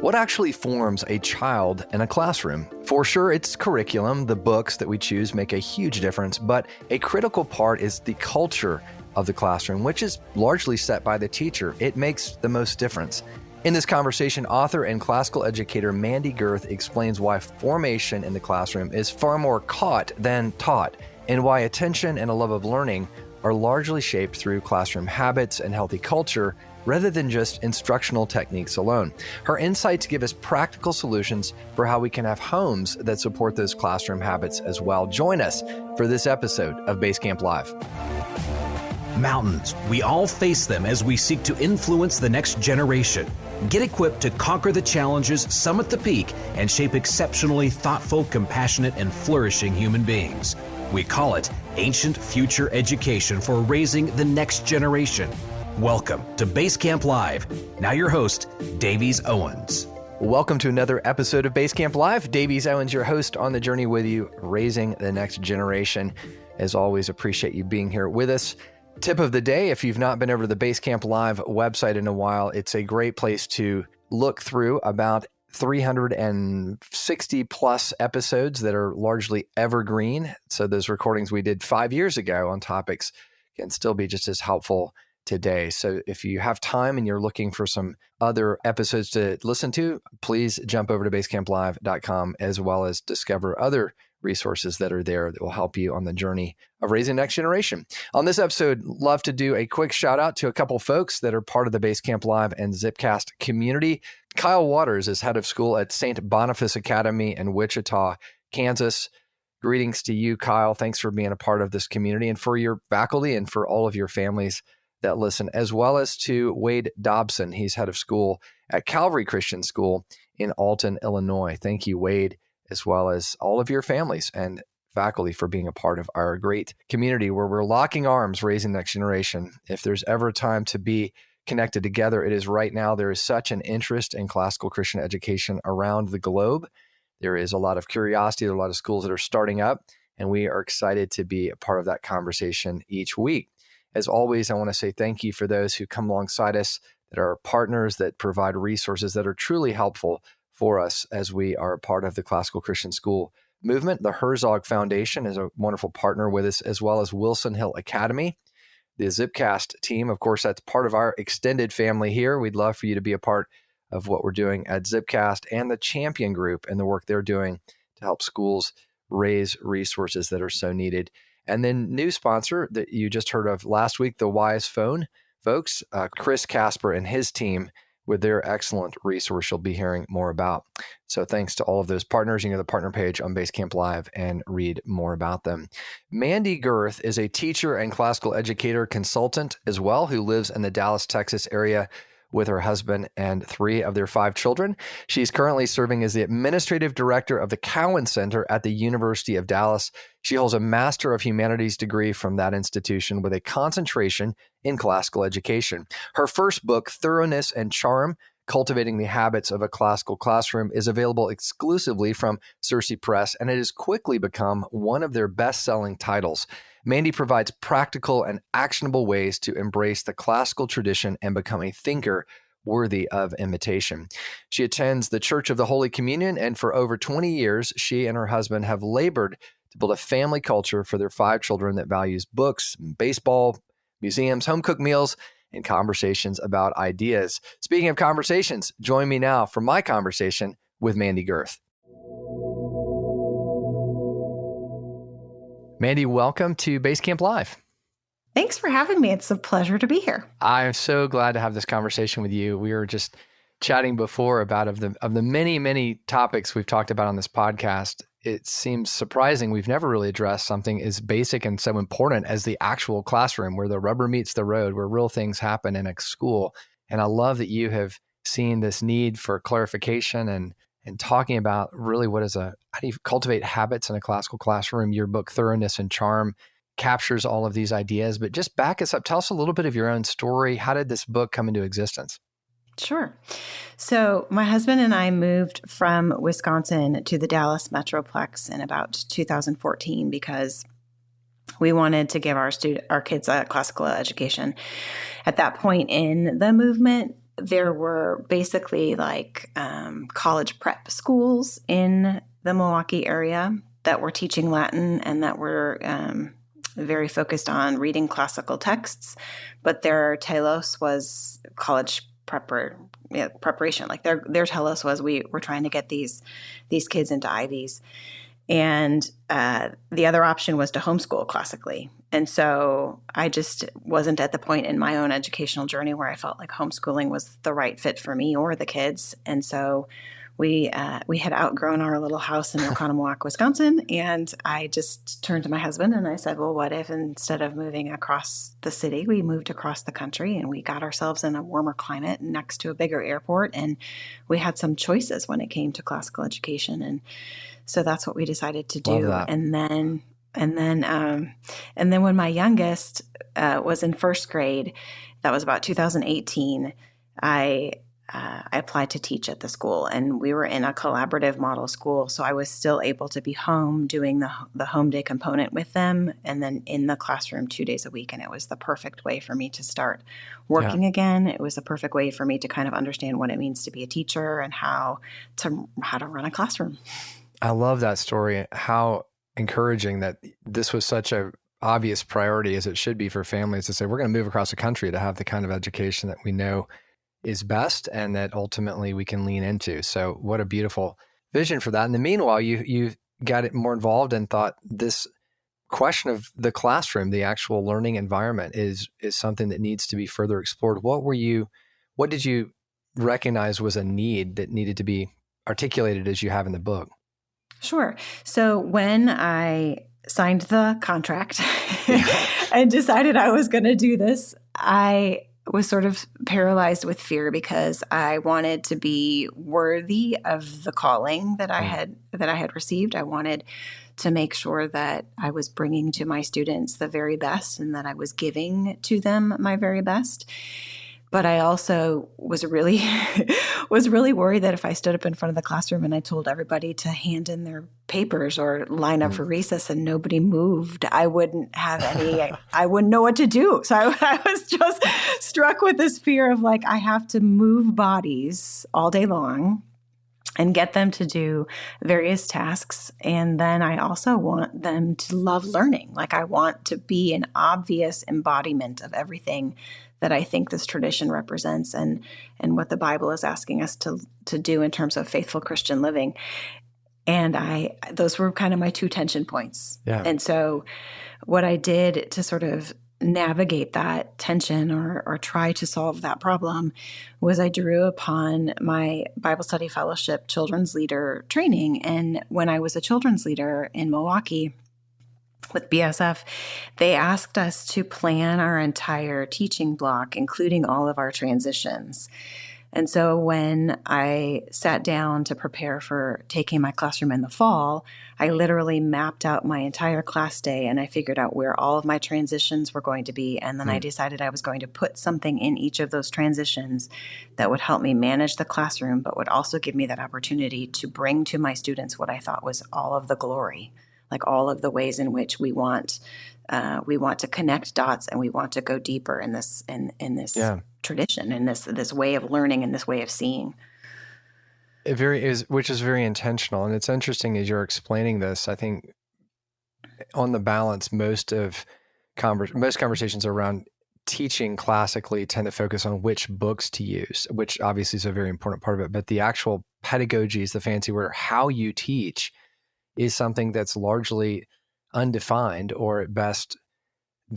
What actually forms a child in a classroom? For sure, it's curriculum. The books that we choose make a huge difference, but a critical part is the culture of the classroom, which is largely set by the teacher. It makes the most difference. In this conversation, author and classical educator Mandi Gerth explains why formation in the classroom is far more caught than taught, and why attention and a love of learning are largely shaped through classroom habits and healthy culture rather than just instructional techniques alone. Her insights give us practical solutions for how we can have homes that support those classroom habits as well. Join us for this episode of BaseCamp Live. Mountains. We all face them as we seek to influence the next generation. Get equipped to conquer the challenges, summit the peak, and shape exceptionally thoughtful, compassionate, and flourishing human beings. We call it Ancient Future Education for raising the next generation. Welcome to BaseCamp Live. Now your host, Davies Owens. Welcome to another episode of BaseCamp Live. Davies Owens, your host on the journey with you, raising the next generation. As always, appreciate you being here with us. Tip of the day, if you've not been over to the BaseCamp Live website in a while, it's a great place to look through about 360 plus episodes that are largely evergreen. So those recordings we did 5 years ago on topics can still be just as helpful today. So if you have time and you're looking for some other episodes to listen to, please jump over to basecamplive.com as well as discover other resources that are there that will help you on the journey of raising the next generation. On this episode, love to do a quick shout out to a couple folks that are part of the BaseCamp Live and Zipcast community. Kyle Waters is head of school at St. Boniface Academy in Wichita, Kansas. Greetings to you, Kyle. Thanks for being a part of this community and for your faculty and for all of your families that listen, as well as to Wade Dobson. He's head of school at Calvary Christian School in Alton, Illinois. Thank you, Wade, as well as all of your families and faculty for being a part of our great community where we're locking arms, raising the next generation. If there's ever a time to be connected together, it is right now. There is such an interest in classical Christian education around the globe. There is a lot of curiosity. There are a lot of schools that are starting up, and we are excited to be a part of that conversation each week. As always, I want to say thank you for those who come alongside us, that are partners, that provide resources that are truly helpful for us as we are a part of the Classical Christian School movement. The Herzog Foundation is a wonderful partner with us, as well as Wilson Hill Academy. The Zipcast team, of course, that's part of our extended family here. We'd love for you to be a part of what we're doing at Zipcast and the Champion Group and the work they're doing to help schools raise resources that are so needed. And then new sponsor that you just heard of last week, the Wise Phone folks, Chris Casper and his team with their excellent resource you'll be hearing more about. So thanks to all of those partners. You can go to the partner page on BaseCamp Live and read more about them. Mandi Gerth is a teacher and classical educator consultant as well, who lives in the Dallas, Texas area with her husband and 3 of their 5 children. She's currently serving as the administrative director of the Cowan Center at the University of Dallas. She holds a Master of Humanities degree from that institution with a concentration in classical education. Her first book, Thoroughness and Charm, Cultivating the Habits of a Classical Classroom, is available exclusively from Circe Press, and it has quickly become one of their best-selling titles. Mandi provides practical and actionable ways to embrace the classical tradition and become a thinker worthy of imitation. She attends the Church of the Holy Communion, and for over 20 years, she and her husband have labored to build a family culture for their 5 children that values books, baseball, museums, home-cooked meals, and conversations about ideas. Speaking of conversations, join me now for my conversation with Mandi Gerth. Mandi, welcome to BaseCamp Live. Thanks for having me. It's a pleasure to be here. I'm so glad to have this conversation with you. We were just chatting before about of the many, many topics we've talked about on this podcast. It seems surprising we've never really addressed something as basic and so important as the actual classroom, where the rubber meets the road, where real things happen in a school. And I love that you have seen this need for clarification and talking about really how do you cultivate habits in a classical classroom. Your book, Thoroughness and Charm, captures all of these ideas. But just back us up. Tell us a little bit of your own story. How did this book come into existence? Sure. So my husband and I moved from Wisconsin to the Dallas Metroplex in about 2014 because we wanted to give our kids a classical education. At that point in the movement, there were basically like college prep schools in the Milwaukee area that were teaching Latin and that were very focused on reading classical texts, but their telos was college preparation. Like their telos was we were trying to get these kids into Ivies. And the other option was to homeschool classically. And so I just wasn't at the point in my own educational journey where I felt like homeschooling was the right fit for me or the kids. And so we had outgrown our little house in Oconomowoc, Wisconsin. And I just turned to my husband and I said, well, what if instead of moving across the city, we moved across the country and we got ourselves in a warmer climate next to a bigger airport. And we had some choices when it came to classical education. And so that's what we decided to do. And then when my youngest was in first grade, that was about 2018, I applied to teach at the school, and we were in a collaborative model school. So I was still able to be home doing the home day component with them, and then in the classroom 2 days a week. And it was the perfect way for me to start working again. It was the perfect way for me to kind of understand what it means to be a teacher and how to run a classroom. I love that story. How encouraging that this was such a obvious priority, as it should be for families, to say, we're going to move across the country to have the kind of education that we know is best and that ultimately we can lean into. So what a beautiful vision for that. In the meanwhile, you got it more involved and thought this question of the classroom, the actual learning environment is something that needs to be further explored. What did you recognize was a need that needed to be articulated as you have in the book? Sure. So when I signed the contract and decided I was going to do this, I was sort of paralyzed with fear because I wanted to be worthy of the calling that I had received. I wanted to make sure that I was bringing to my students the very best and that I was giving to them my very best. But I also was really worried that if I stood up in front of the classroom and I told everybody to hand in their papers or line up for recess and nobody moved, I wouldn't have I wouldn't know what to do. So I was just struck with this fear of like, I have to move bodies all day long and get them to do various tasks. And then I also want them to love learning. Like I want to be an obvious embodiment of everything that I think this tradition represents and what the Bible is asking us to do in terms of faithful Christian living. And those were kind of my two tension points. Yeah. And so what I did to sort of navigate that tension or try to solve that problem was I drew upon my Bible Study Fellowship children's leader training. And when I was a children's leader in Milwaukee with BSF, they asked us to plan our entire teaching block, including all of our transitions. And so when I sat down to prepare for taking my classroom in the fall, I literally mapped out my entire class day and I figured out where all of my transitions were going to be. And then I decided I was going to put something in each of those transitions that would help me manage the classroom, but would also give me that opportunity to bring to my students what I thought was all of the glory, like all of the ways in which we want to connect dots and we want to go deeper in this tradition, in this way of learning and this way of seeing. Which is very intentional. And it's interesting as you're explaining this, I think on the balance, most conversations around teaching classically tend to focus on which books to use, which obviously is a very important part of it. But the actual pedagogy is the fancy word, how you teach is something that's largely undefined, or at best,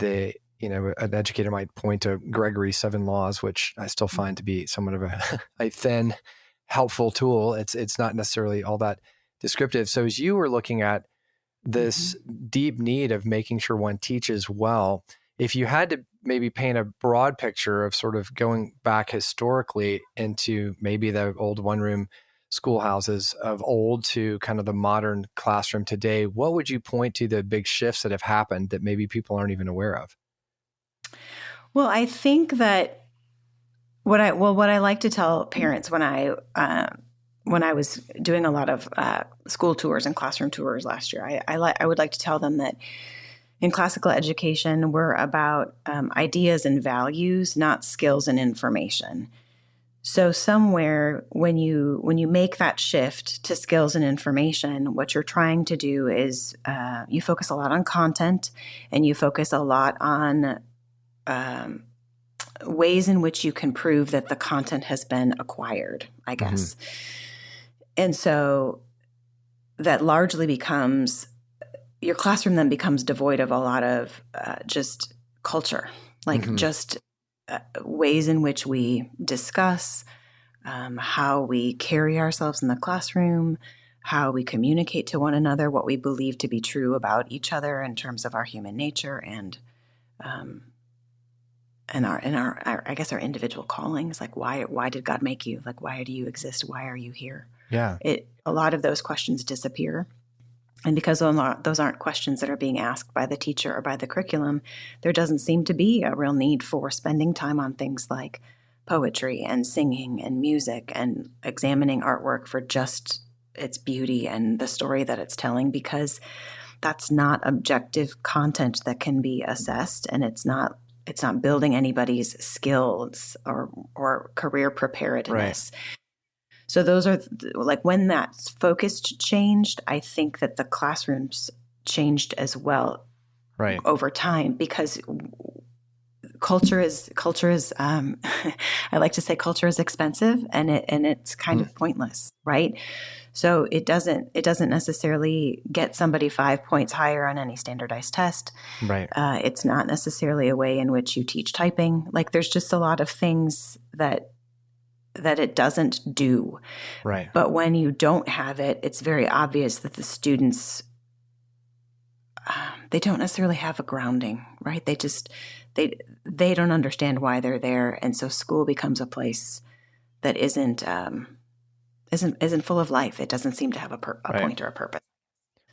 an educator might point to Gregory's 7 laws, which I still find to be somewhat of a thin, helpful tool. It's not necessarily all that descriptive. So as you were looking at this deep need of making sure one teaches well, if you had to maybe paint a broad picture of sort of going back historically into maybe the old one-room schoolhouses of old to kind of the modern classroom today, what would you point to the big shifts that have happened that maybe people aren't even aware of? Well, I think that what I like to tell parents when I was doing a lot of school tours and classroom tours last year, I would like to tell them that in classical education, we're about ideas and values, not skills and information. So somewhere when you make that shift to skills and information, what you're trying to do is you focus a lot on content, and you focus a lot on ways in which you can prove that the content has been acquired, I guess. And so that largely becomes, your classroom then becomes devoid of a lot of just culture, like just ways in which we discuss, how we carry ourselves in the classroom, how we communicate to one another what we believe to be true about each other in terms of our human nature and our I guess our individual callings. Like why did God make you? Like why do you exist? Why are you here? Yeah. A lot of those questions disappear. And because those aren't questions that are being asked by the teacher or by the curriculum, there doesn't seem to be a real need for spending time on things like poetry and singing and music and examining artwork for just its beauty and the story that it's telling, because that's not objective content that can be assessed, and it's not building anybody's skills or career preparedness. Right. So those are like when that focus changed, I think that the classrooms changed as well, right, over time, because culture is I like to say culture is expensive, and it's kind of pointless, right? So it doesn't necessarily get somebody 5 points higher on any standardized test. Right. It's not necessarily a way in which you teach typing. Like there's just a lot of things that it doesn't do. Right. But when you don't have it, it's very obvious that the students, they don't necessarily have a grounding, right? They just, they don't understand why they're there. And so school becomes a place that isn't full of life. It doesn't seem to have a point or a purpose.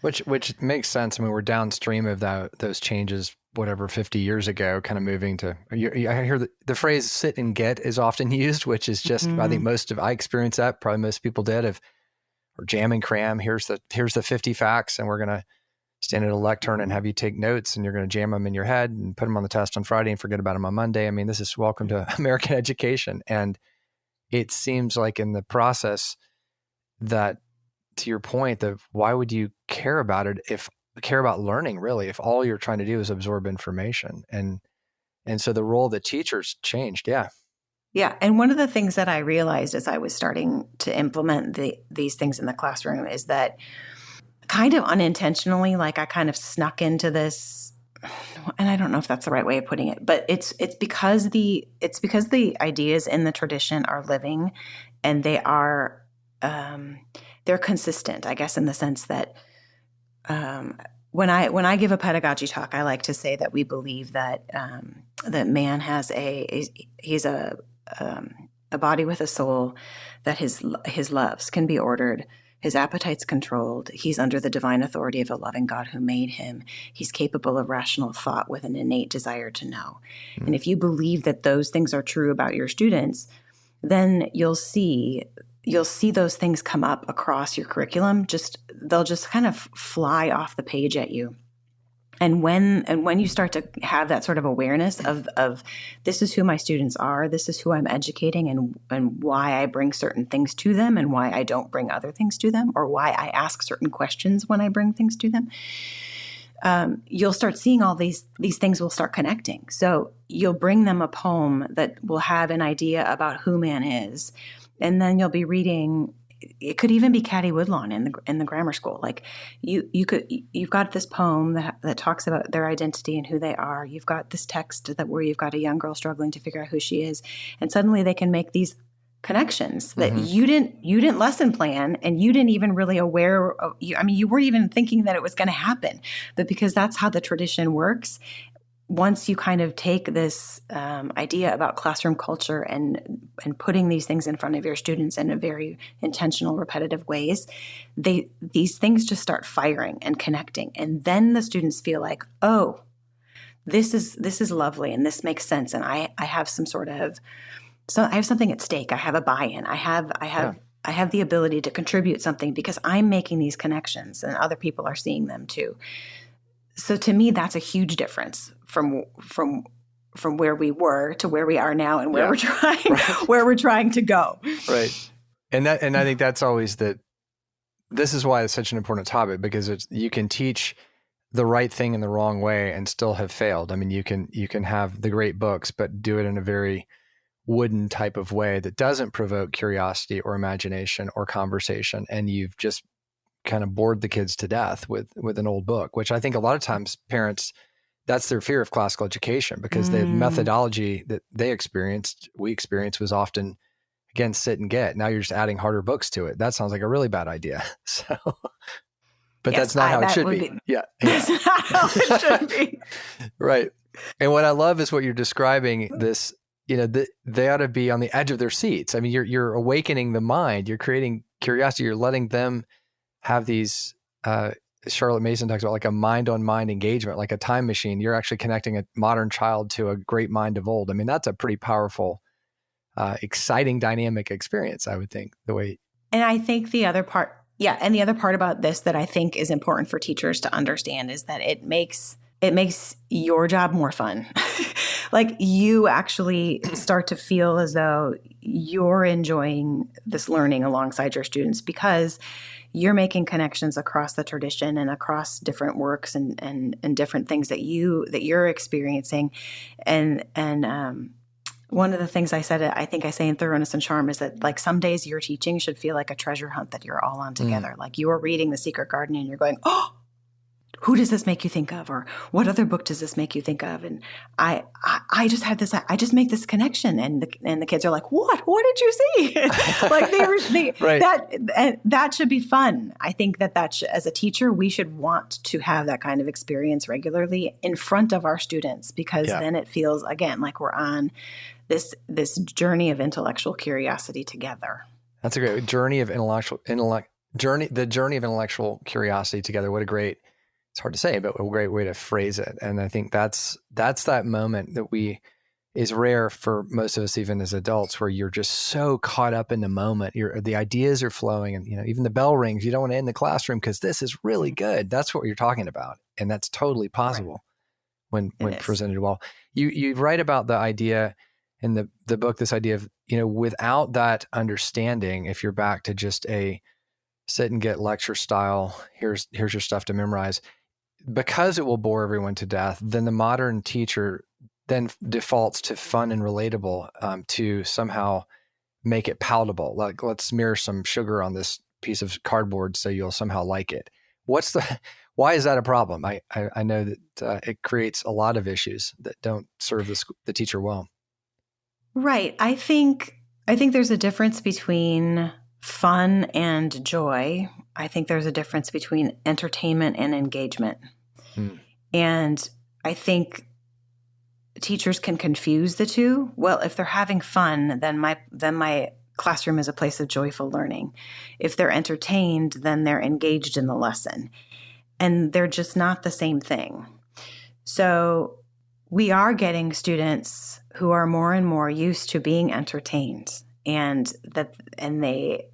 Which makes sense. I mean, we're downstream of those changes, whatever, 50 years ago, kind of moving to, I hear the phrase sit and get is often used, which is just, I think I experienced that, probably most people did, or jam and cram. Here's the 50 facts, and we're going to stand at a lectern and have you take notes, and you're going to jam them in your head and put them on the test on Friday and forget about them on Monday. I mean, this is welcome to American education. And it seems like in the process that, to your point, why would you care about learning really, if all you're trying to do is absorb information? And so the role of the teachers changed. Yeah. Yeah. And one of the things that I realized as I was starting to implement these things in the classroom is that kind of unintentionally, like I kind of snuck into this, and I don't know if that's the right way of putting it, but it's because the ideas in the tradition are living, and they are, they're consistent, I guess, in the sense that when I give a pedagogy talk, I like to say that we believe that that man has he's a body with a soul, that his loves can be ordered, his appetites controlled. He's under the divine authority of a loving God who made him. He's capable of rational thought with an innate desire to know. Mm-hmm. And if you believe that those things are true about your students, then you'll see those things come up across your curriculum. They'll just kind of fly off the page at you. And when you start to have that sort of awareness of this is who my students are, this is who I'm educating, and why I bring certain things to them and why I don't bring other things to them, or why I ask certain questions when I bring things to them, you'll start seeing all these things will start connecting. So you'll bring them a poem that will have an idea about who man is, and then you'll be reading. It could even be Caddy Woodlawn in the grammar school. Like you've got this poem that talks about their identity and who they are. You've got this text where you've got a young girl struggling to figure out who she is, and suddenly they can make these connections that you didn't lesson plan, and you didn't even really aware of. You weren't even thinking that it was going to happen, but because that's how the tradition works. Once you kind of take this idea about classroom culture and putting these things in front of your students in a very intentional, repetitive ways, these things just start firing and connecting. And then the students feel like, oh, this is lovely, and this makes sense. And I have I have something at stake. I have a buy-in. I have the ability to contribute something because I'm making these connections, and other people are seeing them too. So to me, that's a huge difference from from where we were to where we are now and where Right. where we're trying to go. Right. And I think that's always this is why it's such an important topic, because you can teach the right thing in the wrong way and still have failed. I mean, you can have the great books, but do it in a very wooden type of way that doesn't provoke curiosity or imagination or conversation. And you've just kind of bored the kids to death with an old book, which I think a lot of times parents, that's their fear of classical education, because the methodology that we experienced was often, again, sit and get. Now you're just adding harder books to it. That sounds like a really bad idea. So, but that's not how it should be. Yeah. That's not how it should be. Right. And what I love is what you're describing, this, they ought to be on the edge of their seats. I mean, you're awakening the mind, you're creating curiosity, you're letting them have these, Charlotte Mason talks about like a mind-on-mind engagement, like a time machine. You're actually connecting a modern child to a great mind of old. I mean, that's a pretty powerful, exciting, dynamic experience, I would think, the way. And I think the other part about this that I think is important for teachers to understand is that it makes your job more fun. Like, you actually start to feel as though you're enjoying this learning alongside your students, because you're making connections across the tradition and across different works and different things that you're experiencing. And one of the things I think I say in Thoroughness and Charm is that, like, some days your teaching should feel like a treasure hunt that you're all on together. Like, you're reading The Secret Garden and you're going, oh, who does this make you think of? Or what other book does this make you think of? And I just had this, I just make this connection. And the kids are like, what did you see? Like, Right. that should be fun. I think that as a teacher, we should want to have that kind of experience regularly in front of our students, because then it feels, again, like we're on this journey of intellectual curiosity together. That's a great journey of intellectual curiosity together. What a great, it's hard to say, but a great way to phrase it. And I think that's that moment that is rare for most of us, even as adults, where you're just so caught up in the moment. The ideas are flowing, and even the bell rings. You don't want to end the classroom because this is really good. That's what you're talking about, and that's totally possible when presented well. You write about the idea in the book, this idea of, without that understanding, if you're back to just a sit and get lecture style, here's your stuff to memorize, because it will bore everyone to death, then the modern teacher then defaults to fun and relatable, to somehow make it palatable. Like, let's smear some sugar on this piece of cardboard so you'll somehow like it. Why is that a problem? I know that it creates a lot of issues that don't serve the teacher well. Right. I think there's a difference between fun and joy. I think there's a difference between entertainment and engagement. And I think teachers can confuse the two. Well, if they're having fun, then my classroom is a place of joyful learning. If they're entertained, then they're engaged in the lesson. And they're just not the same thing. So we are getting students who are more and more used to being entertained, they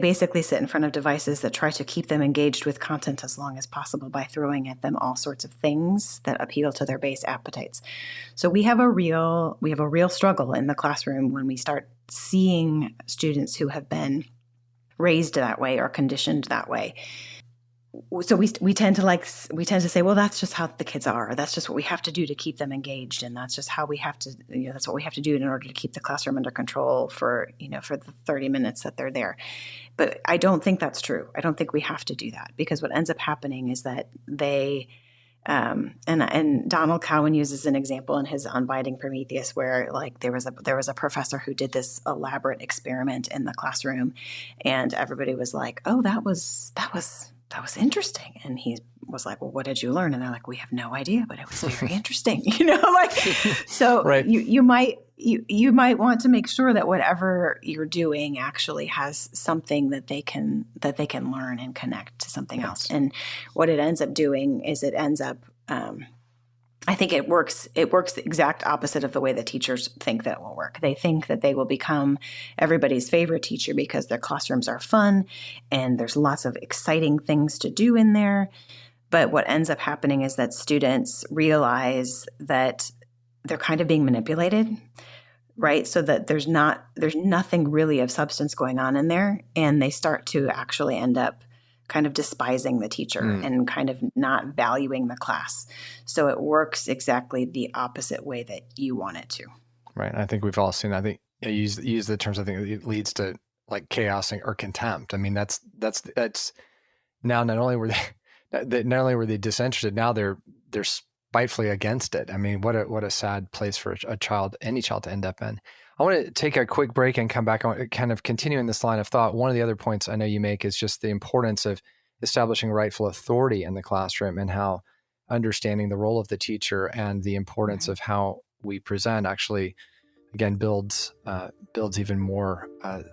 basically sit in front of devices that try to keep them engaged with content as long as possible by throwing at them all sorts of things that appeal to their base appetites. So we have a real struggle in the classroom when we start seeing students who have been raised that way or conditioned that way. So we tend to say, well, that's just how the kids are. That's just what we have to do to keep them engaged, and that's just how we have to, that's what we have to do in order to keep the classroom under control for the 30 minutes that they're there. But I don't think that's true. I don't think we have to do that, because what ends up happening is that they, and Donald Cowan uses an example in his Unbinding Prometheus, where, like, there was a professor who did this elaborate experiment in the classroom, and everybody was like, oh, that was interesting. And he was like, well, what did you learn? And they're like, we have no idea, but it was very interesting. So right. You might want to make sure that whatever you're doing actually has something that they can learn and connect to something else. And what it ends up doing is I think it works the exact opposite of the way that teachers think that it will work. They think that they will become everybody's favorite teacher because their classrooms are fun and there's lots of exciting things to do in there. But what ends up happening is that students realize that they're kind of being manipulated, right? So that there's nothing really of substance going on in there. And they start to actually end up kind of despising the teacher and kind of not valuing the class. So it works exactly the opposite way that you want it to. Right. I think we've all seen that. I think you use the terms, I think it leads to like chaos or contempt. I mean, that's now not only were they disinterested, now they're spitefully against it. I mean, what a sad place for any child to end up in. I want to take a quick break and come back on kind of continuing this line of thought. One of the other points I know you make is just the importance of establishing rightful authority in the classroom and how understanding the role of the teacher and the importance of how we present actually, again, builds even more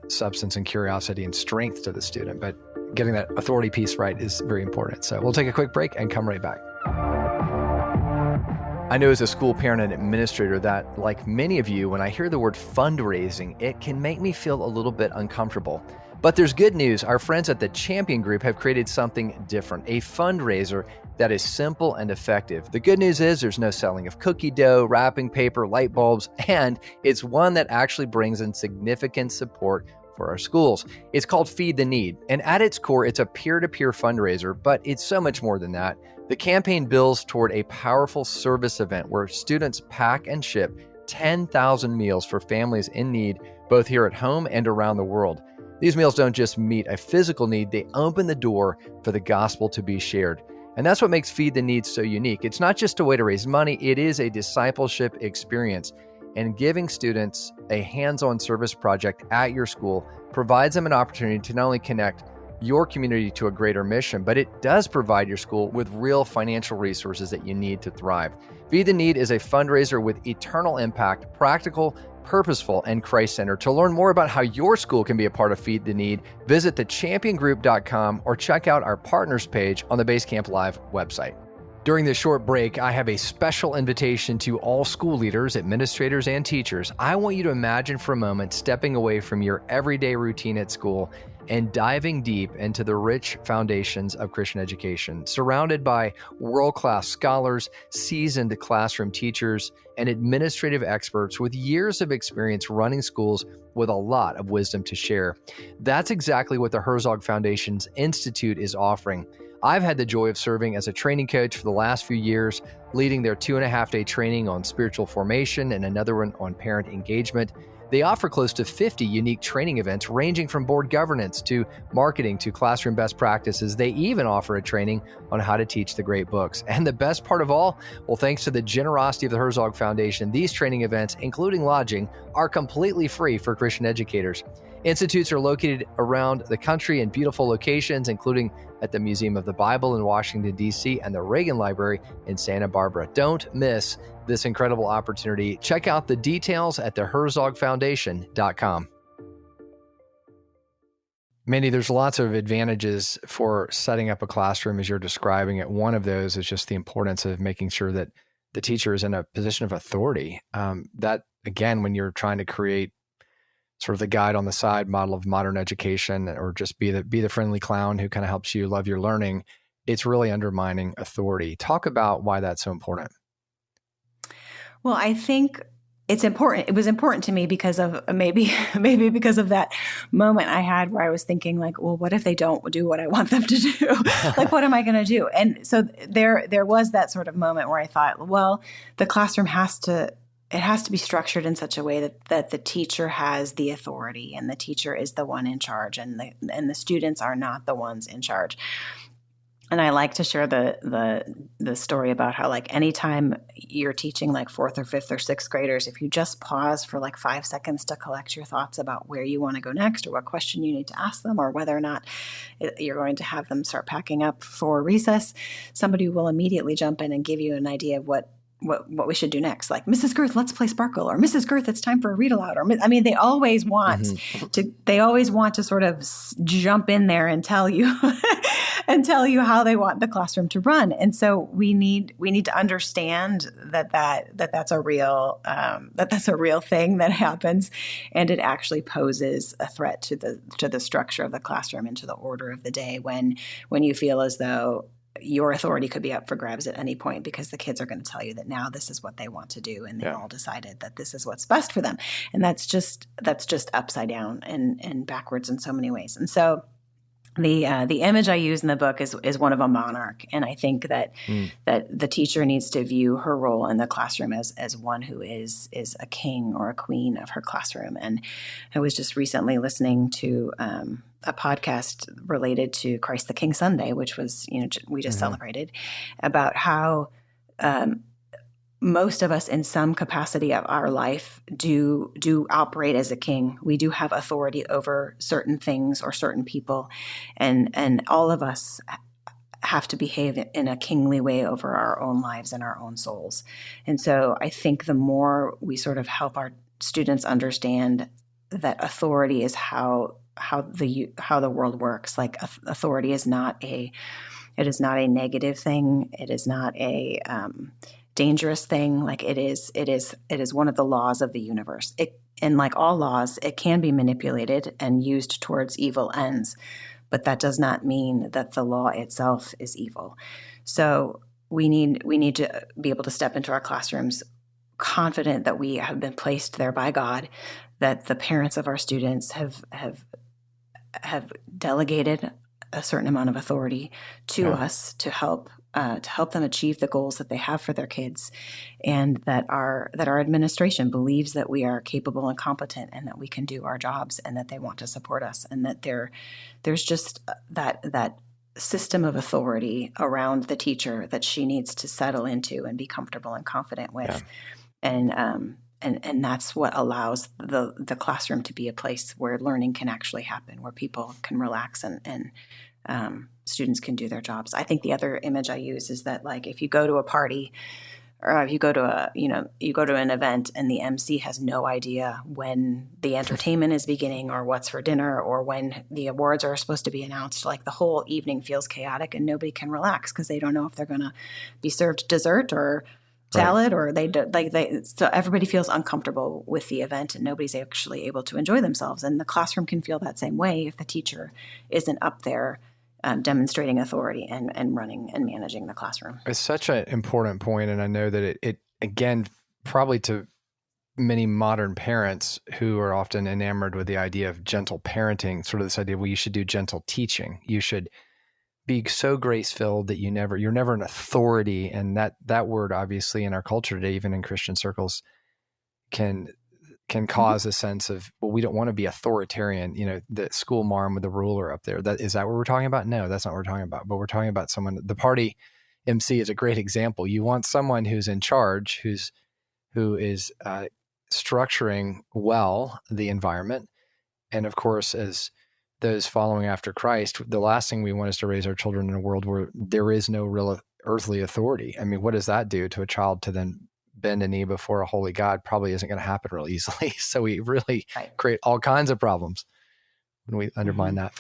substance and curiosity and strength to the student. But getting that authority piece right is very important. So we'll take a quick break and come right back. I know as a school parent and administrator that, like many of you, when I hear the word fundraising, it can make me feel a little bit uncomfortable. But there's good news. Our friends at the Champion Group have created something different, a fundraiser that is simple and effective. The good news is there's no selling of cookie dough, wrapping paper, light bulbs, and it's one that actually brings in significant support for our schools. It's called Feed the Need, and at its core, it's a peer-to-peer fundraiser, but it's so much more than that. The campaign builds toward a powerful service event where students pack and ship 10,000 meals for families in need, both here at home and around the world. These meals don't just meet a physical need, they open the door for the gospel to be shared. And that's what makes Feed the Need so unique. It's not just a way to raise money, it is a discipleship experience. And giving students a hands-on service project at your school provides them an opportunity to not only connect your community to a greater mission, but it does provide your school with real financial resources that you need to thrive. Feed the Need is a fundraiser with eternal impact, practical, purposeful, and Christ-centered. To learn more about how your school can be a part of Feed the Need, visit thechampiongroup.com or check out our partners page on the BaseCamp Live website. During this short break, I have a special invitation to all school leaders, administrators, and teachers. I want you to imagine for a moment stepping away from your everyday routine at school and diving deep into the rich foundations of Christian education, surrounded by world-class scholars, seasoned classroom teachers, and administrative experts with years of experience running schools with a lot of wisdom to share. That's exactly what the Herzog Foundation's Institute is offering. I've had the joy of serving as a training coach for the last few years, leading their 2.5-day training on spiritual formation and another one on parent engagement. They offer close to 50 unique training events ranging from board governance to marketing to classroom best practices. They even offer a training on how to teach the great books. And the best part of all, well, thanks to the generosity of the Herzog Foundation, these training events, including lodging, are completely free for Christian educators. Institutes are located around the country in beautiful locations, including at the Museum of the Bible in Washington, D.C., and the Reagan Library in Santa Barbara. Don't miss this incredible opportunity. Check out the details at theherzogfoundation.com. Mandy, there's lots of advantages for setting up a classroom as you're describing it. One of those is just the importance of making sure that the teacher is in a position of authority. That, again, when you're trying to create sort of the guide on the side model of modern education, or just be the friendly clown who kind of helps you love your learning, it's really undermining authority. Talk about why that's so important. Well, I think it's important. It was important to me because of maybe because of that moment I had where I was thinking like, well, what if they don't do what I want them to do? Like, what am I going to do? And so there was that sort of moment where I thought, well, the classroom has to be structured in such a way that the teacher has the authority and the teacher is the one in charge, and the students are not the ones in charge. And I like to share the story about how, like, anytime you're teaching like 4th or 5th or 6th graders, if you just pause for like 5 seconds to collect your thoughts about where you want to go next or what question you need to ask them or whether or not you're going to have them start packing up for recess, somebody will immediately jump in and give you an idea of what we should do next. Like, Mrs. Gerth, let's play Sparkle, or Mrs. Gerth, it's time for a read aloud. Or, I mean, they always want to sort of jump in there and tell you how they want the classroom to run. And so we need to understand that's a real thing that happens, and it actually poses a threat to the structure of the classroom and to the order of the day when you feel as though your authority could be up for grabs at any point, because the kids are going to tell you that now this is what they want to do, and they all decided that this is what's best for them. And that's just upside down and backwards in so many ways. And so the image I use in the book is one of a monarch, and I think that that the teacher needs to view her role in the classroom as one who is a king or a queen of her classroom. And I was just recently listening to a podcast related to Christ the King Sunday, which was we just celebrated, about how most of us in some capacity of our life do operate as a king. We do have authority over certain things or certain people, and all of us have to behave in a kingly way over our own lives and our own souls. And so I think the more we sort of help our students understand that authority is how the world works. Like authority is not a negative thing. It is not a dangerous thing. Like it is one of the laws of the universe. And like all laws, it can be manipulated and used towards evil ends, but that does not mean that the law itself is evil. So we need to be able to step into our classrooms confident that we have been placed there by God, that the parents of our students have delegated a certain amount of authority to us to help them achieve the goals that they have for their kids, and that our administration believes that we are capable and competent, and that we can do our jobs, and that they want to support us, and that there's just that system of authority around the teacher that she needs to settle into and be comfortable and confident with. And that's what allows the classroom to be a place where learning can actually happen, where people can relax and students can do their jobs. I think the other image I use is that, like, if you go to a party, or if you go to an event and the MC has no idea when the entertainment is beginning or what's for dinner or when the awards are supposed to be announced, like the whole evening feels chaotic and nobody can relax because they don't know if they're going to be served dessert or salad, or so everybody feels uncomfortable with the event and nobody's actually able to enjoy themselves. And the classroom can feel that same way if the teacher isn't up there demonstrating authority and running and managing the classroom. It's such an important point, and I know that it again, probably to many modern parents who are often enamored with the idea of gentle parenting, sort of this idea, well, you should do gentle teaching. You should be so grace-filled that you're never an authority. And that word, obviously, in our culture today, even in Christian circles, can cause a sense of, well, we don't want to be authoritarian, the school marm with the ruler up there. Is that what we're talking about? No, that's not what we're talking about. But we're talking about someone, the party MC is a great example. You want someone who's in charge, who is structuring well the environment. And of course, as those following after Christ, the last thing we want is to raise our children in a world where there is no real earthly authority. I mean, what does that do to a child to then bend a knee before a holy God? Probably isn't going to happen real easily. So we really create all kinds of problems when we undermine that.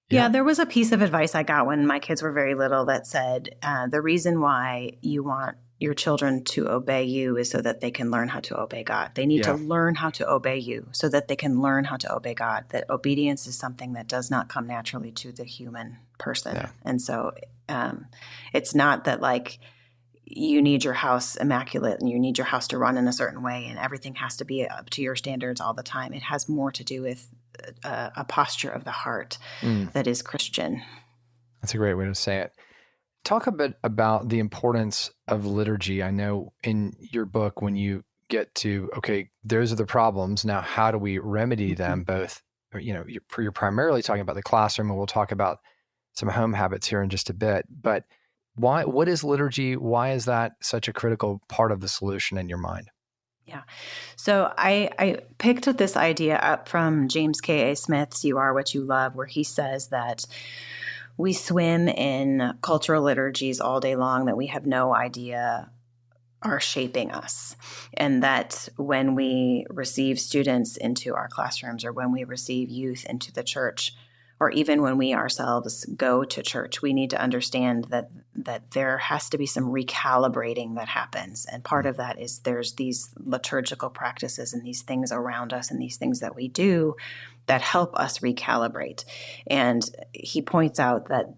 Yeah, there was a piece of advice I got when my kids were very little that said, the reason why you want your children to obey you is so that they can learn how to obey God. They need to learn how to obey you so that they can learn how to obey God. That obedience is something that does not come naturally to the human person. Yeah. And so it's not that, like, you need your house immaculate and you need your house to run in a certain way and everything has to be up to your standards all the time. It has more to do with a posture of the heart that is Christian. That's a great way to say it. Talk a bit about the importance of liturgy. I know in your book, when you get to, okay, those are the problems. Now, how do we remedy them? Both, you're primarily talking about the classroom, and we'll talk about some home habits here in just a bit. But what is liturgy? Why is that such a critical part of the solution in your mind? Yeah. So I picked this idea up from James K.A. Smith's You Are What You Love, where he says that we swim in cultural liturgies all day long that we have no idea are shaping us. And that when we receive students into our classrooms, or when we receive youth into the church, or even when we ourselves go to church, we need to understand that there has to be some recalibrating that happens. And part of that is there's these liturgical practices and these things around us and these things that we do that help us recalibrate. And he points out that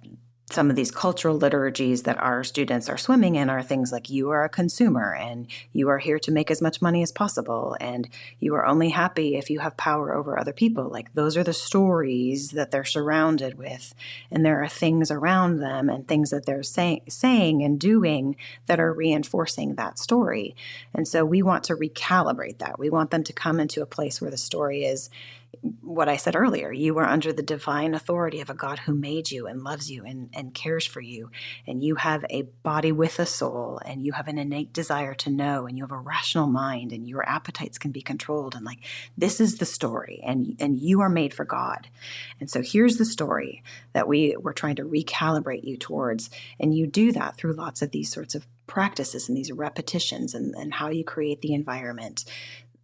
some of these cultural liturgies that our students are swimming in are things like you are a consumer and you are here to make as much money as possible and you are only happy if you have power over other people. Like those are the stories that they're surrounded with, and there are things around them and things that they're saying and doing that are reinforcing that story. And so we want to recalibrate that. We want them to come into a place where the story is what I said earlier. You are under the divine authority of a God who made you and loves you and cares for you. And you have a body with a soul, and you have an innate desire to know, and you have a rational mind, and your appetites can be controlled. And like, this is the story, and you are made for God. And so here's the story that we're trying to recalibrate you towards. And you do that through lots of these sorts of practices and these repetitions and how you create the environment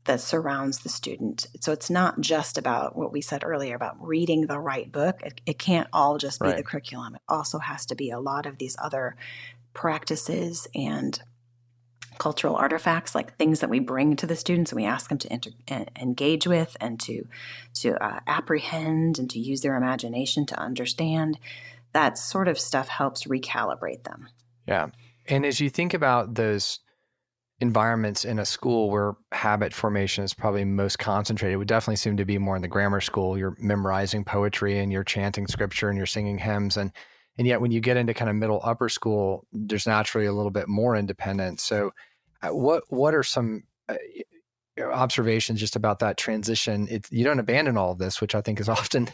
that surrounds the student. So it's not just about what we said earlier about reading the right book. It can't all just be the curriculum. It also has to be a lot of these other practices and cultural artifacts, like things that we bring to the students and we ask them to engage with and to apprehend and to use their imagination to understand. That sort of stuff helps recalibrate them. Yeah. And as you think about those environments in a school where habit formation is probably most concentrated, it would definitely seem to be more in the grammar school. You're memorizing poetry and you're chanting scripture and you're singing hymns. And yet when you get into kind of middle upper school, there's naturally a little bit more independence. So what are some observations just about that transition? You don't abandon all of this, which I think is often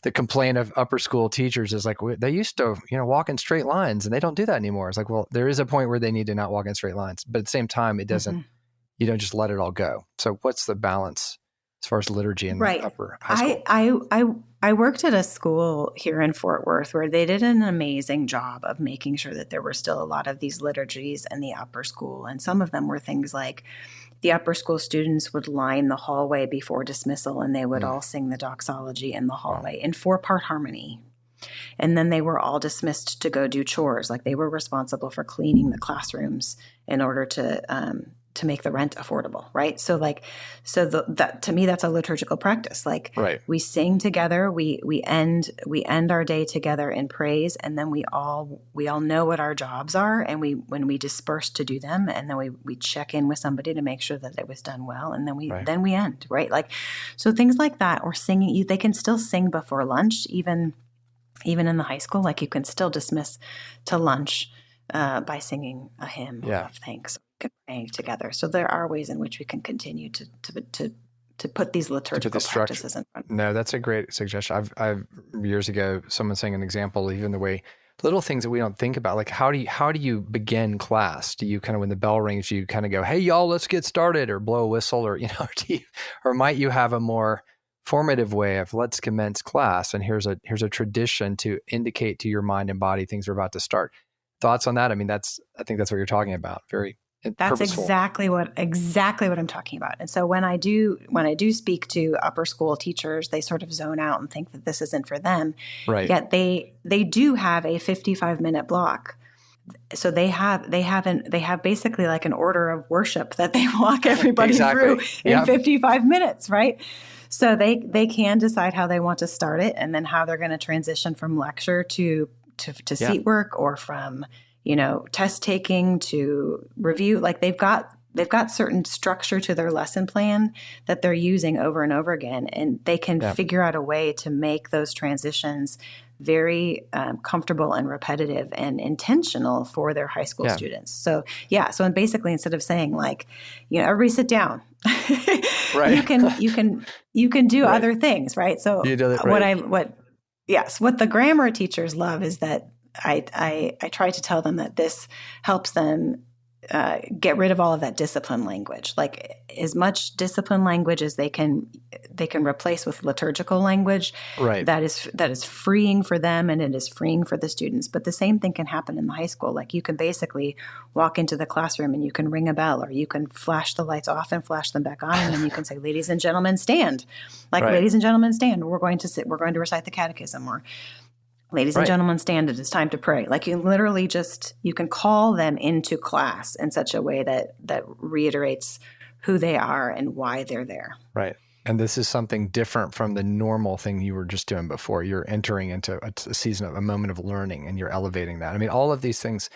the complaint of upper school teachers is like, they used to, walk in straight lines and they don't do that anymore. It's like, well, there is a point where they need to not walk in straight lines, but at the same time, it doesn't, you don't just let it all go. So what's the balance as far as liturgy in the upper high school? I worked at a school here in Fort Worth where they did an amazing job of making sure that there were still a lot of these liturgies in the upper school. And some of them were things like the upper school students would line the hallway before dismissal and they would all sing the doxology in the hallway in 4-part harmony. And then they were all dismissed to go do chores. Like they were responsible for cleaning the classrooms in order to make the rent affordable, right? So that to me, that's a liturgical practice. Like we sing together, we end our day together in praise, and then we all know what our jobs are, and when we disperse to do them, and then we check in with somebody to make sure that it was done well, and then we end, right? Like, so things like that, or singing. They can still sing before lunch, even in the high school. Like you can still dismiss to lunch by singing a hymn of thanks. Praying together. So there are ways in which we can continue to put these liturgical practices in front. No, that's a great suggestion. I've years ago, someone saying an example, even the way little things that we don't think about, like how do you begin class? Do you kind of, when the bell rings, you kind of go, hey y'all, let's get started, or blow a whistle, or or might you have a more formative way of let's commence class, and here's a tradition to indicate to your mind and body things are about to start. Thoughts on that? I mean, I think that's what you're talking about. That's purposeful. exactly what I'm talking about. And so when I do speak to upper school teachers, they sort of zone out and think that this isn't for them. Right. Yet they do have a 55-minute block. So they have basically like an order of worship that they walk everybody through in 55 minutes, right? So they can decide how they want to start it, and then how they're going to transition from lecture to seat work, or from test taking to review. Like they've got certain structure to their lesson plan that they're using over and over again, and they can figure out a way to make those transitions very comfortable and repetitive and intentional for their high school students. So basically, instead of saying like, everybody sit down, you can do other things, right? So what the grammar teachers love is that I try to tell them that this helps them get rid of all of that discipline language, like as much discipline language as they can replace with liturgical language. Right. That is freeing for them, and it is freeing for the students. But the same thing can happen in the high school. Like you can basically walk into the classroom and you can ring a bell, or you can flash the lights off and flash them back on, and then you can say, "Ladies and gentlemen, stand!" Ladies and gentlemen, stand. We're going to recite the catechism, or ladies and gentlemen, stand. It is time to pray. Like you literally you can call them into class in such a way that reiterates who they are and why they're there. Right. And this is something different from the normal thing you were just doing before. You're entering into a season of a moment of learning, and you're elevating that. I mean, all of these things,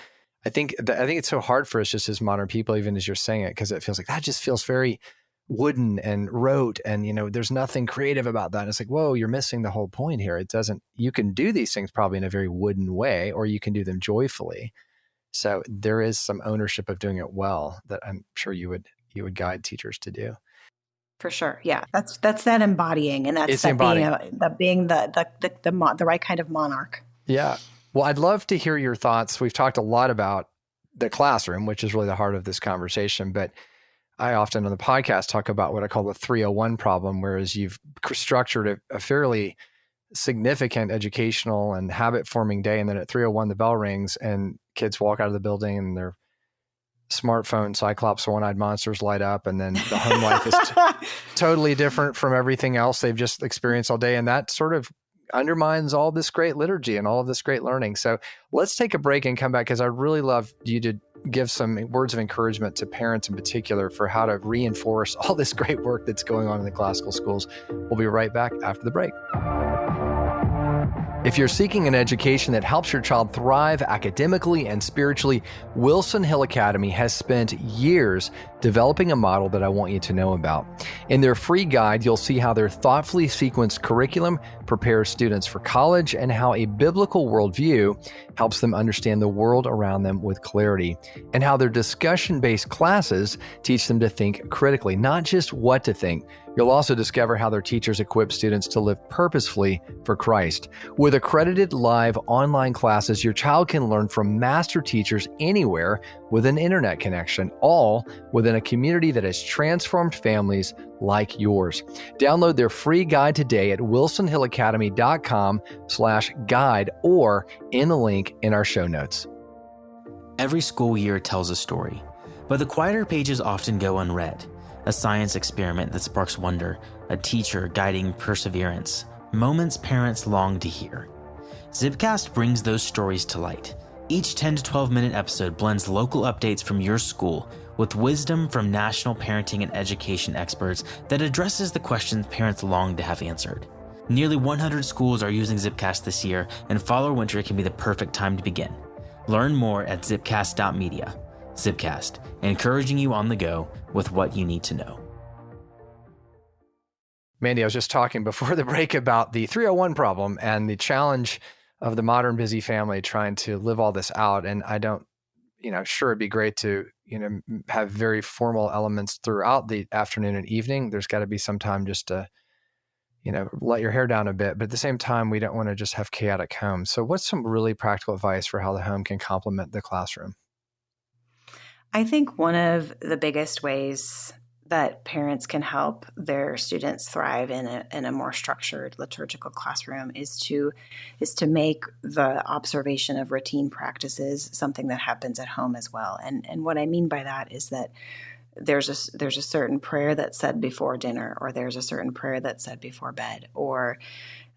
I think it's so hard for us just as modern people, even as you're saying it, because it feels like that just feels very wooden and rote, and there's nothing creative about that. And it's like, whoa, you're missing the whole point here. It doesn't. You can do these things probably in a very wooden way, or you can do them joyfully. So there is some ownership of doing it well that I'm sure you would guide teachers to do. For sure. Yeah. That's that embodying, and that's It's that being embodying. the right kind of monarch. Yeah. Well, I'd love to hear your thoughts. We've talked a lot about the classroom, which is really the heart of this conversation, but I often on the podcast talk about what I call the 301 problem, whereas you've structured a fairly significant educational and habit forming day. And then at 301, the bell rings and kids walk out of the building and their smartphone Cyclops one-eyed monsters light up. And then the home life is totally different from everything else they've just experienced all day. And that sort of undermines all this great liturgy and all of this great learning. So let's take a break and come back, because I'd really love you to give some words of encouragement to parents in particular for how to reinforce all this great work that's going on in the classical schools. We'll be right back after the break. If you're seeking an education that helps your child thrive academically and spiritually, Wilson Hill Academy has spent years developing a model that I want you to know about. In their free guide, you'll see how their thoughtfully sequenced curriculum prepares students for college and how a biblical worldview helps them understand the world around them with clarity, and how their discussion-based classes teach them to think critically, not just what to think. You'll also discover how their teachers equip students to live purposefully for Christ. With accredited live online classes, your child can learn from master teachers anywhere with an internet connection, all within a community that has transformed families like yours. Download their free guide today at wilsonhillacademy.com/guide or in the link in our show notes. Every school year tells a story, but the quieter pages often go unread. A science experiment that sparks wonder, a teacher guiding perseverance, moments parents long to hear. Zipcast brings those stories to light. Each 10 to 12-minute episode blends local updates from your school with wisdom from national parenting and education experts that addresses the questions parents long to have answered. Nearly 100 schools are using Zipcast this year, and fall or winter can be the perfect time to begin. Learn more at zipcast.media. Zipcast, encouraging you on the go with what you need to know. Mandy, I was just talking before the break about the 301 problem and the challenge of the modern busy family trying to live all this out. And I don't, sure, it'd be great to, have very formal elements throughout the afternoon and evening. There's got to be some time just to, let your hair down a bit. But at the same time, we don't want to just have chaotic homes. So what's some really practical advice for how the home can complement the classroom? I think one of the biggest ways that parents can help their students thrive in a more structured liturgical classroom is to make the observation of routine practices something that happens at home as well. And what I mean by that is that there's a certain prayer that's said before dinner, or there's a certain prayer that's said before bed, or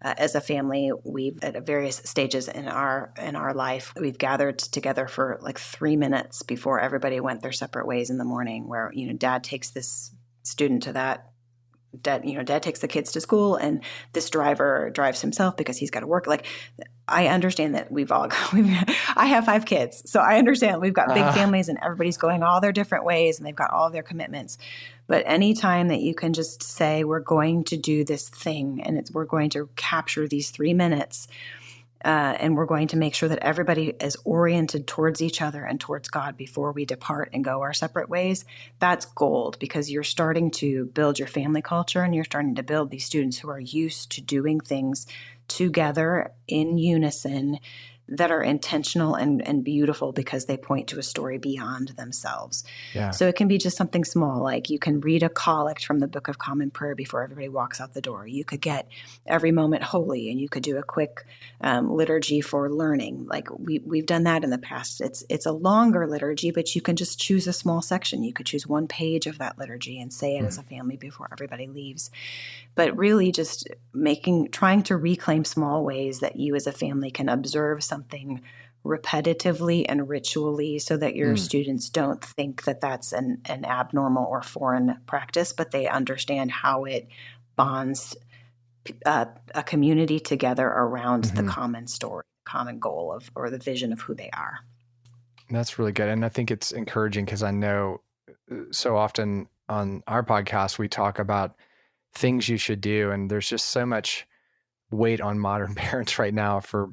as a family, we've at various stages in our life, we've gathered together for like 3 minutes before everybody went their separate ways in the morning, where, dad takes this student to that, dad takes the kids to school, and this driver drives himself because he's got to work. Like, I understand that I have 5 kids, so I understand we've got big families and everybody's going all their different ways and they've got all of their commitments. But anytime that you can just say, we're going to do this thing, and we're going to capture these 3 minutes, and we're going to make sure that everybody is oriented towards each other and towards God before we depart and go our separate ways, that's gold, because you're starting to build your family culture, and you're starting to build these students who are used to doing things together in unison that are intentional and beautiful because they point to a story beyond themselves. Yeah. So it can be just something small, like you can read a collect from the Book of Common Prayer before everybody walks out the door. You could get every moment holy, and you could do a quick liturgy for learning. Like we've done that in the past. It's a longer liturgy, but you can just choose a small section. You could choose 1 page of that liturgy and say it as a family before everybody leaves. But really just trying to reclaim small ways that you as a family can observe something repetitively and ritually, so that your students don't think that that's an abnormal or foreign practice, but they understand how it bonds a community together around the common story, common goal of, or the vision of who they are. That's really good. And I think it's encouraging because I know so often on our podcast, we talk about things you should do. And there's just so much weight on modern parents right now for,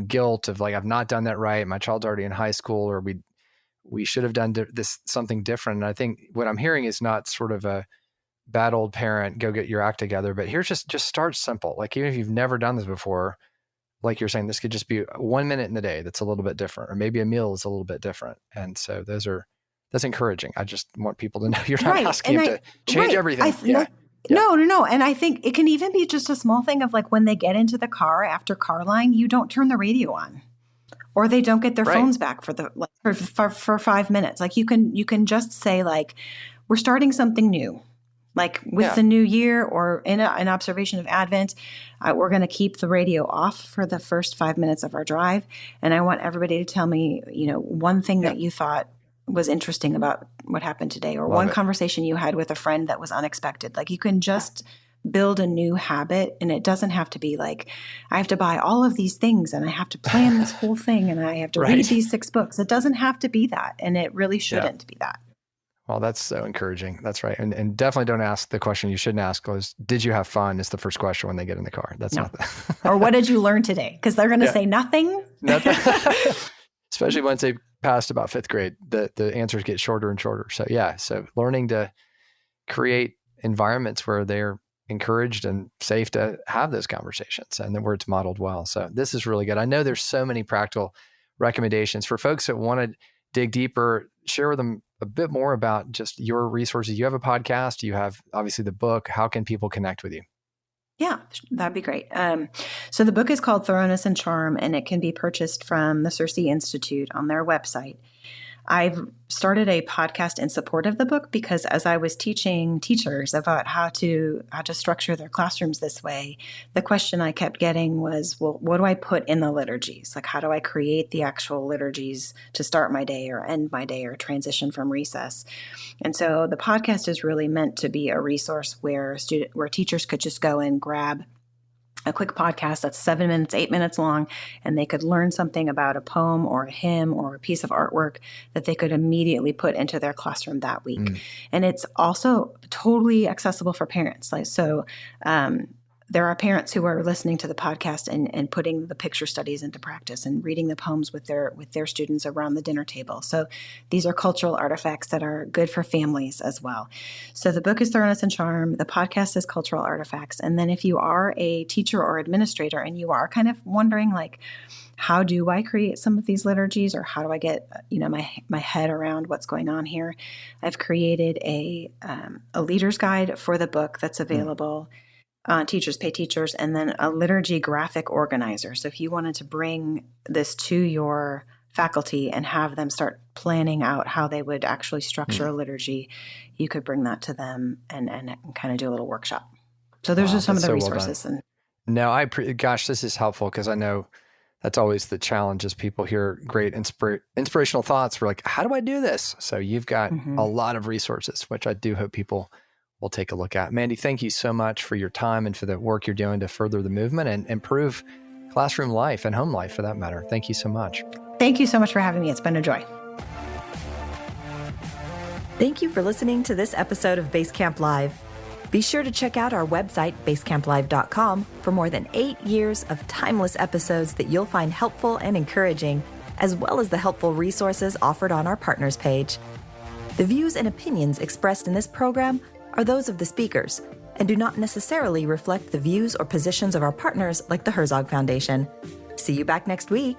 guilt of like, I've not done that right. My child's already in high school, or we should have done this something different. And I think what I'm hearing is not sort of a bad old parent, go get your act together, but here's just start simple. Like even if you've never done this before, like you're saying, this could just be 1 minute in the day that's a little bit different, or maybe a meal is a little bit different. And so that's encouraging. I just want people to know you're not asking them to change everything. No. And I think it can even be just a small thing of like when they get into the car after car line, you don't turn the radio on, or they don't get their phones back for 5 minutes. Like you can just say like, we're starting something new. Like with the new year or in an observation of Advent, we're going to keep the radio off for the first 5 minutes of our drive. And I want everybody to tell me, one thing that you thought was interesting about what happened today, or one conversation you had with a friend that was unexpected. Like you can just build a new habit, and it doesn't have to be like, I have to buy all of these things and I have to plan this whole thing and I have to read these 6 books. It doesn't have to be that. And it really shouldn't be that. Well, that's so encouraging. That's right. And definitely don't ask the question you shouldn't ask was, did you have fun? Is the first question when they get in the car. That's not that. Or what did you learn today? Because they're going to say nothing. Especially once they passed about 5th grade, the answers get shorter and shorter. So so learning to create environments where they're encouraged and safe to have those conversations, and then where it's modeled well. So this is really good. I know there's so many practical recommendations for folks that want to dig deeper. Share with them a bit more about just your resources. You have a podcast, you have obviously the book. How can people connect with you? Yeah, that'd be great. So the book is called Thoroughness and Charm, and it can be purchased from the Circe Institute on their website. I've started a podcast in support of the book because as I was teaching teachers about how to structure their classrooms this way, the question I kept getting was, well, what do I put in the liturgies? Like, how do I create the actual liturgies to start my day or end my day or transition from recess? And so the podcast is really meant to be a resource where teachers could just go and grab a quick podcast that's 7 minutes, 8 minutes long, and they could learn something about a poem or a hymn or a piece of artwork that they could immediately put into their classroom that week. And it's also totally accessible for parents. There are parents who are listening to the podcast and putting the picture studies into practice and reading the poems with their students around the dinner table. So these are cultural artifacts that are good for families as well. So the book is Thoroughness and Charm. The podcast is Cultural Artifacts. And then if you are a teacher or administrator and you are kind of wondering like, how do I create some of these liturgies, or how do I get my head around what's going on here? I've created a leader's guide for the book that's available. Teachers Pay Teachers, and then a liturgy graphic organizer. So if you wanted to bring this to your faculty and have them start planning out how they would actually structure a liturgy, you could bring that to them and kind of do a little workshop. So those are some of the resources. No, gosh, this is helpful because I know that's always the challenge is people hear great inspirational thoughts. We're like, how do I do this? So you've got a lot of resources, which I do hope people will take a look at. Mandy, thank you so much for your time and for the work you're doing to further the movement and improve classroom life and home life for that matter. Thank you so much. Thank you so much for having me. It's been a joy. Thank you for listening to this episode of BaseCamp Live. Be sure to check out our website, basecamplive.com, for more than 8 years of timeless episodes that you'll find helpful and encouraging, as well as the helpful resources offered on our partners page. The views and opinions expressed in this program are those of the speakers and do not necessarily reflect the views or positions of our partners like the Herzog Foundation. See you back next week.